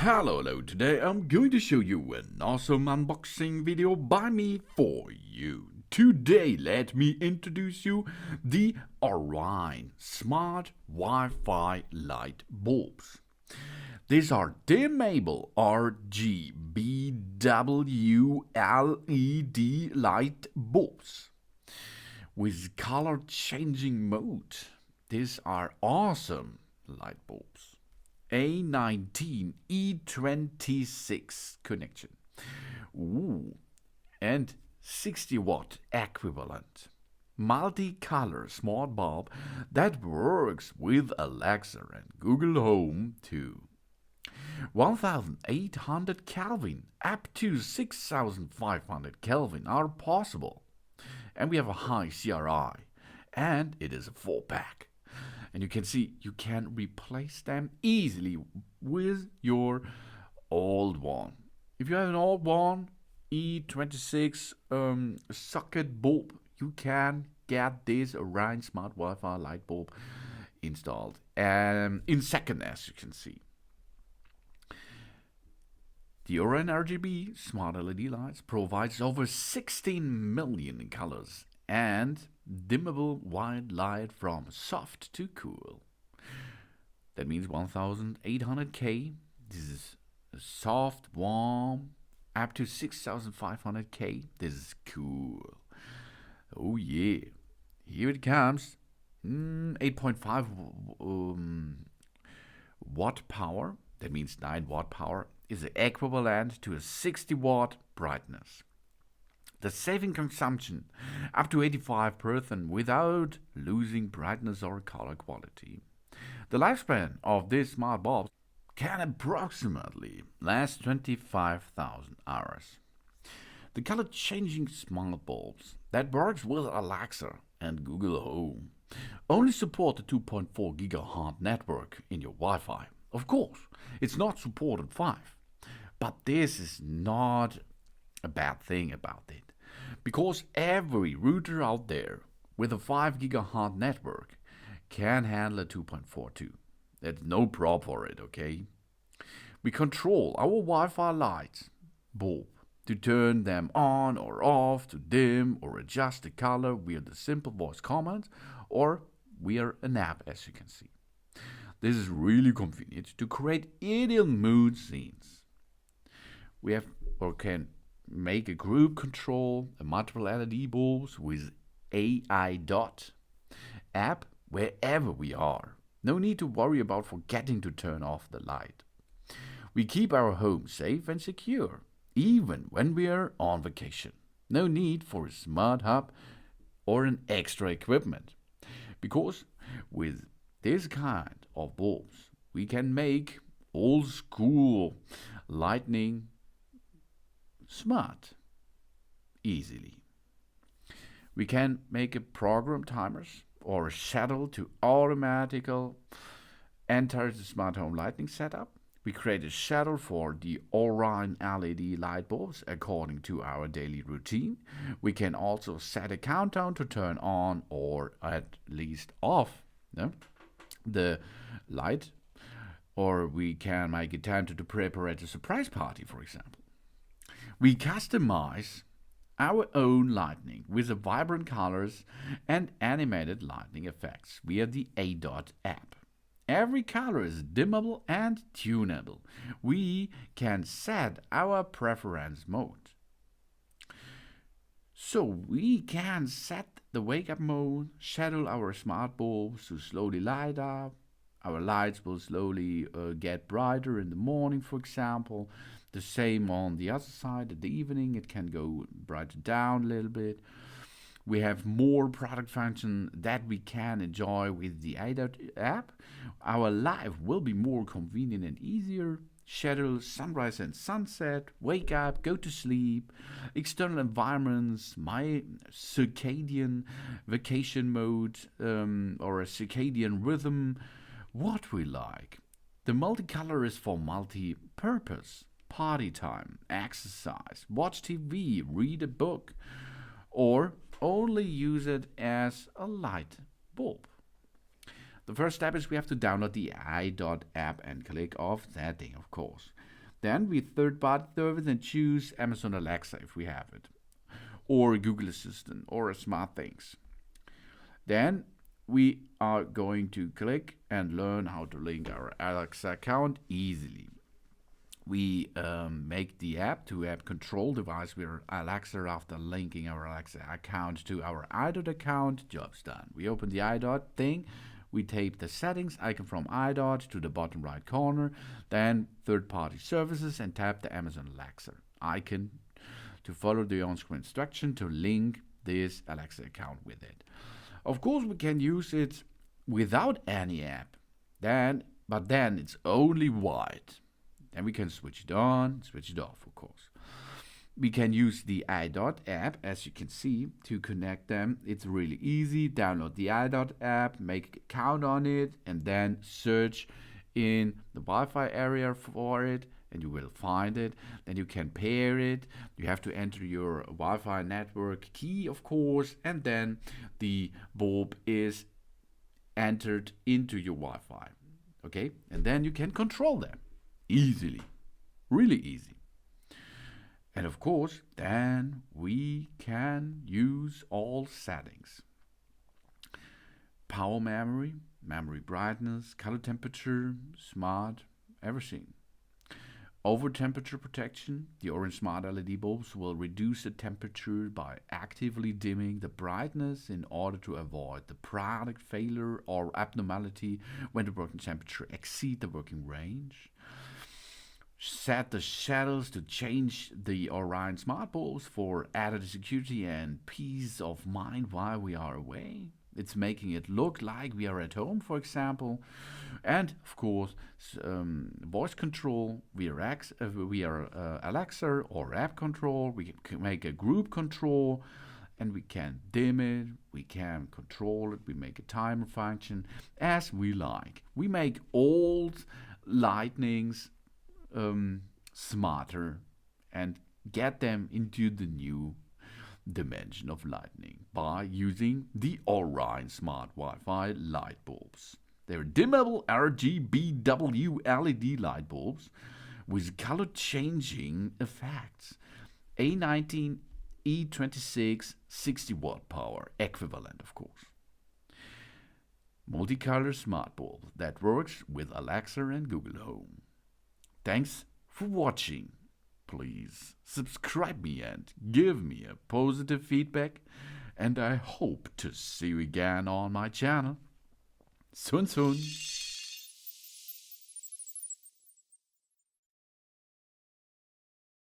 Hello, today I'm going to show you an awesome unboxing video by me for you. Today let me introduce you the OREiN Smart Wi-Fi light bulbs. These are Dimmable RGBW LED light bulbs with color changing mode. These are awesome light bulbs. A19 E26 connection. Ooh, and 60-watt equivalent. Multicolor smart bulb that works with Alexa and Google Home too. 1800 Kelvin up to 6500 Kelvin are possible. And we have a high CRI. And it is a 4-pack. And you can see you can replace them easily with your old one. If you have an old one, E26 socket bulb, you can get this OREiN Smart Wi-Fi light bulb installed in seconds, as you can see. The OREiN RGB Smart LED lights provides over 16 million colors and dimmable white light from soft to cool. That means 1800K. This is a soft, warm, up to 6500K. This is cool. Oh yeah. Here it comes. 8.5 watt power. That means 9 watt power is equivalent to a 60 watt brightness. The saving consumption up to 85% without losing brightness or color quality. The lifespan of these smart bulbs can approximately last 25,000 hours. The color changing smart bulbs that works with Alexa and Google Home only support the 2.4 GHz network in your Wi-Fi. Of course, it's not supported 5, but this is not a bad thing about it. Because every router out there with a 5 GHz network can handle a 2.42. That's no problem for it, okay? We control our Wi-Fi lights bulb to turn them on or off, to dim or adjust the color via the simple voice command or via an app, as you can see. This is really convenient to create ideal mood scenes. We have or can make a group control a multiple LED bulbs with AI dot app wherever we are. No need to worry about forgetting to turn off the light. We keep our home safe and secure, even when we are on vacation. No need for a smart hub or an extra equipment. Because with this kind of bulbs, we can make old school lighting smart easily. We can make a program timers or a schedule to automatically enter the smart home lighting setup. We create a schedule for the OREiN LED light bulbs according to our daily routine. We can also set a countdown to turn on or at least off the light, or we can make a time to prepare a surprise party, for example. We customize our own lighting with the vibrant colors and animated lighting effects via the A-Dot app. Every color is dimmable and tunable. We can set our preference mode. So we can set the wake up mode, schedule our smart bulbs to slowly light up. Our lights will slowly get brighter in the morning, for example. The same on the other side, at the evening it can go brighter down a little bit. We have more product function that we can enjoy with the iDot app. Our life will be more convenient and easier. Schedule sunrise and sunset, wake up, go to sleep, external environments, my circadian vacation mode or a circadian rhythm, what we like. The multicolor is for multi-purpose. Party time, exercise, watch TV, read a book, or only use it as a light bulb. The first step is we have to download the iDot app and click off that thing, of course. Then we third-party service and choose Amazon Alexa if we have it, or Google Assistant, or SmartThings. Then we are going to click and learn how to link our Alexa account easily. We make the app to app control device with Alexa. After linking our Alexa account to our iDot account, job's done. We open the iDot thing. We tape the settings icon from iDot to the bottom right corner, then third-party services, and tap the Amazon Alexa icon to follow the on-screen instruction to link this Alexa account with it. Of course, we can use it without any app, but then it's only white. Then we can switch it on, switch it off, of course. We can use the iDot app, as you can see, to connect them. It's really easy. Download the iDot app, make an account on it, and then search in the Wi-Fi area for it, and you will find it. Then you can pair it. You have to enter your Wi-Fi network key, of course, and then the bulb is entered into your Wi-Fi. Okay? And then you can control them easily. Really easy. And of course, then we can use all settings. Power memory, memory brightness, color temperature, smart, everything. Over temperature protection, the OREiN Smart LED bulbs will reduce the temperature by actively dimming the brightness in order to avoid the product failure or abnormality when the working temperature exceeds the working range. Set the shadows to change the OREiN Smart bulbs for added security and peace of mind while we are away. It's making it look like we are at home, for example. And of course, voice control via Alexa or app control. We can make a group control, and we can dim it, we can control it, we make a timer function as we like. We make old lightnings smarter and get them into the new dimension of lightning by using the OREiN Smart Wi-Fi light bulbs. They're dimmable RGBW LED light bulbs with color changing effects. A19 E26 60 watt power equivalent, of course. Multicolor smart bulb that works with Alexa and Google Home. Thanks for watching. Please subscribe me and give me a positive feedback, and I hope to see you again on my channel soon.